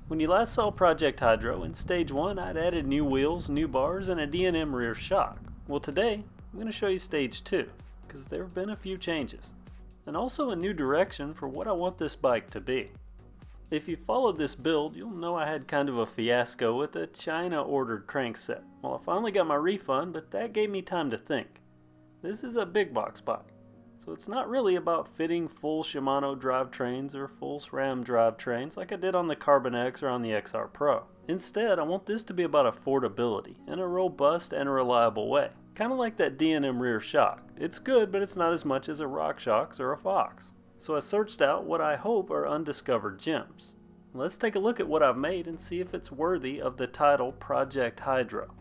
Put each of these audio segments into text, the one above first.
When you last saw Project Hydro, in Stage 1 I'd added new wheels, new bars, and a D&M rear shock. Well, today I'm going to show you Stage 2, because there have been a few changes. And also a new direction for what I want this bike to be. If you followed this build, you'll know I had kind of a fiasco with a China ordered crankset. Well, I finally got my refund, but that gave me time to think. This is a big box bike, so it's not really about fitting full Shimano drivetrains or full SRAM drivetrains like I did on the Carbon X or on the XR Pro. Instead, I want this to be about affordability in a robust and reliable way. Kind of like that D&M rear shock. It's good, but it's not as much as a RockShox or a Fox. So I searched out what I hope are undiscovered gems. Let's take a look at what I've made and see if it's worthy of the title Project Hydro.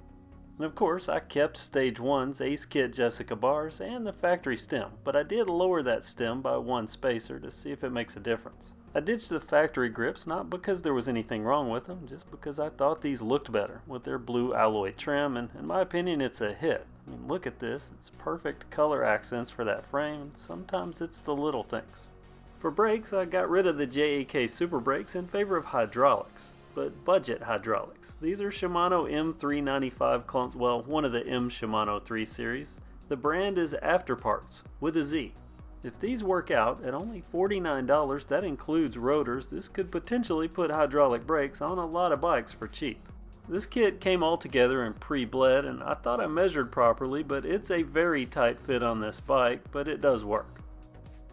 And of course, I kept Stage 1's Ace Kit Jessica bars and the factory stem, but I did lower that stem by 1 spacer to see if it makes a difference. I ditched the factory grips not because there was anything wrong with them, just because I thought these looked better with their blue alloy trim, and in my opinion it's a hit. I mean, look at this, it's perfect color accents for that frame, and sometimes it's the little things. For brakes, I got rid of the JAK Super Brakes in favor of hydraulics, but budget hydraulics. These are Shimano M395 clones, well, one of the M Shimano 3 series. The brand is Afterparts with a Z. If these work out at only $49, that includes rotors, this could potentially put hydraulic brakes on a lot of bikes for cheap. This kit came all together and pre-bled, and I thought I measured properly, but it's a very tight fit on this bike, but it does work.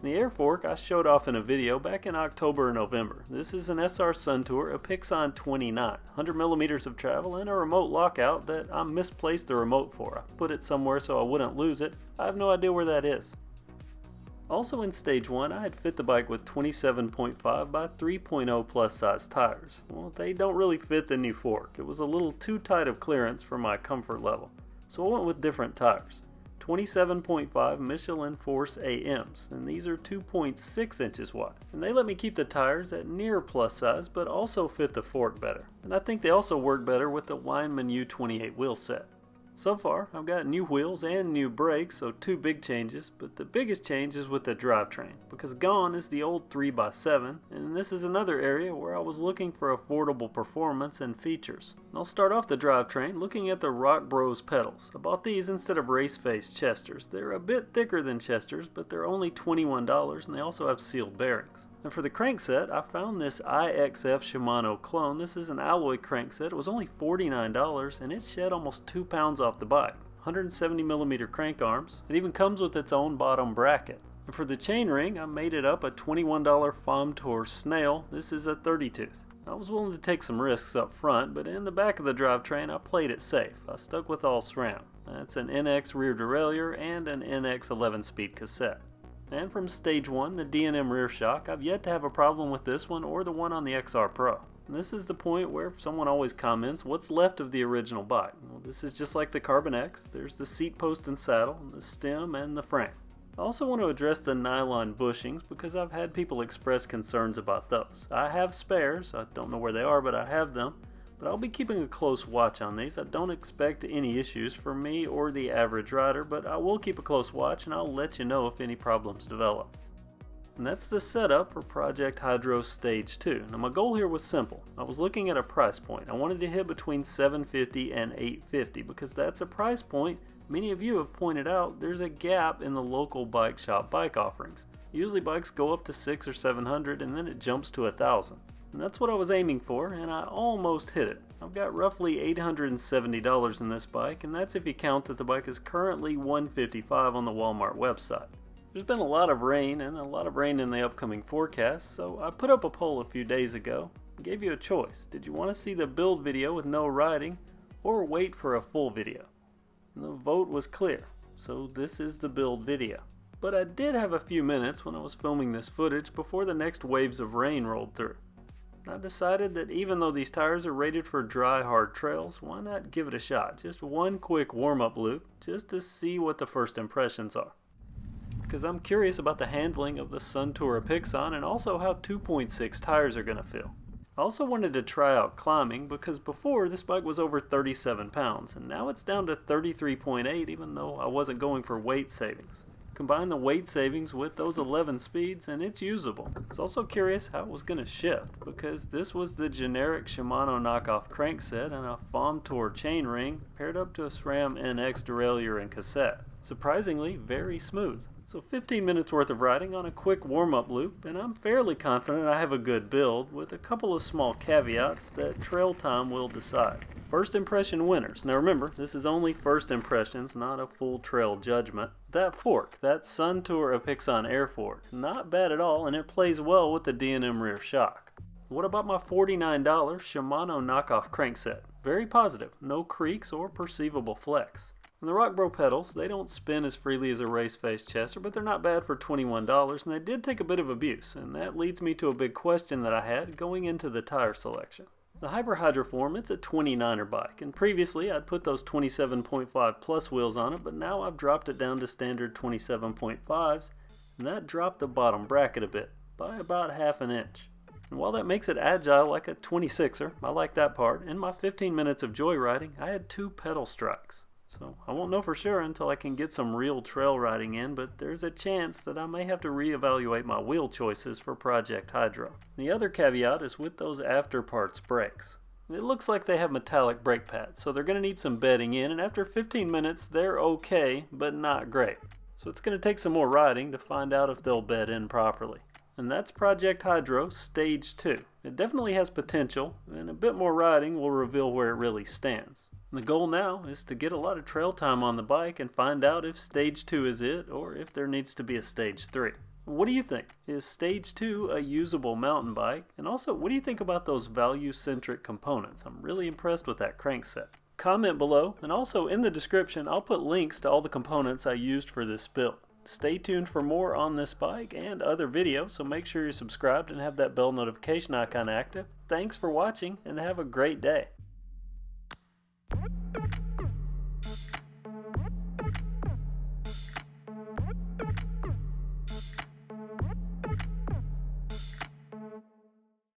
The air fork I showed off in a video back in October or November. This is an SR Suntour, a Pixon 29, 100mm of travel, and a remote lockout that I misplaced the remote for. I put it somewhere so I wouldn't lose it. I have no idea where that is. Also in Stage 1, I had fit the bike with 27.5 by 3.0 plus size tires. Well, they don't really fit the new fork. It was a little too tight of clearance for my comfort level. So I went with different tires. 27.5 Michelin Force AMs, and these are 2.6 inches wide. And they let me keep the tires at near plus size, but also fit the fork better. And I think they also work better with the Weinmann U28 wheel set. So far, I've got new wheels and new brakes, so 2 big changes, but the biggest change is with the drivetrain, because gone is the old 3x7, and this is another area where I was looking for affordable performance and features. And I'll start off the drivetrain looking at the Rock Bros pedals. I bought these instead of race face Chesters. They're a bit thicker than Chesters, but they're only $21, and they also have sealed bearings. And for the crankset, I found this IXF Shimano clone. This is an alloy crankset. It was only $49, and it shed almost 2 pounds off the bike. 170mm crank arms. It even comes with its own bottom bracket. And for the chainring, I made it up a $21 Fomtour Snail. This is a 30 tooth. I was willing to take some risks up front, but in the back of the drivetrain, I played it safe. I stuck with all SRAM. That's an NX rear derailleur and an NX 11-speed cassette. And from Stage 1, the D&M rear shock, I've yet to have a problem with this one or the one on the XR Pro. And this is the point where someone always comments, what's left of the original bike? Well, this is just like the Carbon X. There's the seat post and saddle, the stem, and the frame. I also want to address the Nylon Bushings because I've had people express concerns about those. I have spares, I don't know where they are, but I have them. But I'll be keeping a close watch on these. I don't expect any issues for me or the average rider, but I will keep a close watch and I'll let you know if any problems develop. And that's the setup for Project Hydro Stage 2. Now my goal here was simple. I was looking at a price point. I wanted to hit between $750 and $850 because that's a price point many of you have pointed out there's a gap in the local bike shop bike offerings. Usually bikes go up to $600 or $700 and then it jumps to $1,000. And that's what I was aiming for, and I almost hit it. I've got roughly $870 in this bike, and that's if you count that the bike is currently $155 on the Walmart website. There's been a lot of rain, and a lot of rain in the upcoming forecast, so I put up a poll a few days ago and gave you a choice. Did you want to see the build video with no riding, or wait for a full video? And the vote was clear, so this is the build video. But I did have a few minutes when I was filming this footage before the next waves of rain rolled through. I decided that even though these tires are rated for dry, hard trails, why not give it a shot? Just one quick warm-up loop, just to see what the first impressions are. Because I'm curious about the handling of the Suntour Pixon and also how 2.6 tires are going to feel. I also wanted to try out climbing because before this bike was over 37 pounds and now it's down to 33.8 even though I wasn't going for weight savings. Combine the weight savings with those 11 speeds and it's usable. I was also curious how it was going to shift, because this was the generic Shimano knockoff crankset and a Fomtor chainring paired up to a SRAM NX derailleur and cassette. Surprisingly, very smooth. So 15 minutes worth of riding on a quick warm-up loop, and I'm fairly confident I have a good build, with a couple of small caveats that trail time will decide. First impression winners. Now remember, this is only first impressions, not a full trail judgment. That fork, that Suntour Apixon Air fork, not bad at all, and it plays well with the D&M rear shock. What about my $49 Shimano knockoff crankset? Very positive, no creaks or perceivable flex. And the Rockbro pedals, they don't spin as freely as a race-face Chester, but they're not bad for $21, and they did take a bit of abuse, and that leads me to a big question that I had going into the tire selection. The Hyper Hydroform, it's a 29er bike, and previously I'd put those 27.5 plus wheels on it, but now I've dropped it down to standard 27.5s, and that dropped the bottom bracket a bit, by about half an inch. And while that makes it agile like a 26er, I like that part, in my 15 minutes of joyriding, I had 2 pedal strikes. So I won't know for sure until I can get some real trail riding in, but there's a chance that I may have to reevaluate my wheel choices for Project Hydro. The other caveat is with those afterparts brakes. It looks like they have metallic brake pads, so they're going to need some bedding in, and after 15 minutes they're okay, but not great. So it's going to take some more riding to find out if they'll bed in properly. And that's Project Hydro Stage 2. It definitely has potential, and a bit more riding will reveal where it really stands. The goal now is to get a lot of trail time on the bike and find out if Stage 2 is it, or if there needs to be a Stage 3. What do you think? Is Stage 2 a usable mountain bike? And also, what do you think about those value-centric components? I'm really impressed with that crankset. Comment below, and also in the description I'll put links to all the components I used for this build. Stay tuned for more on this bike and other videos, so make sure you're subscribed and have that bell notification icon active. Thanks for watching, and have a great day.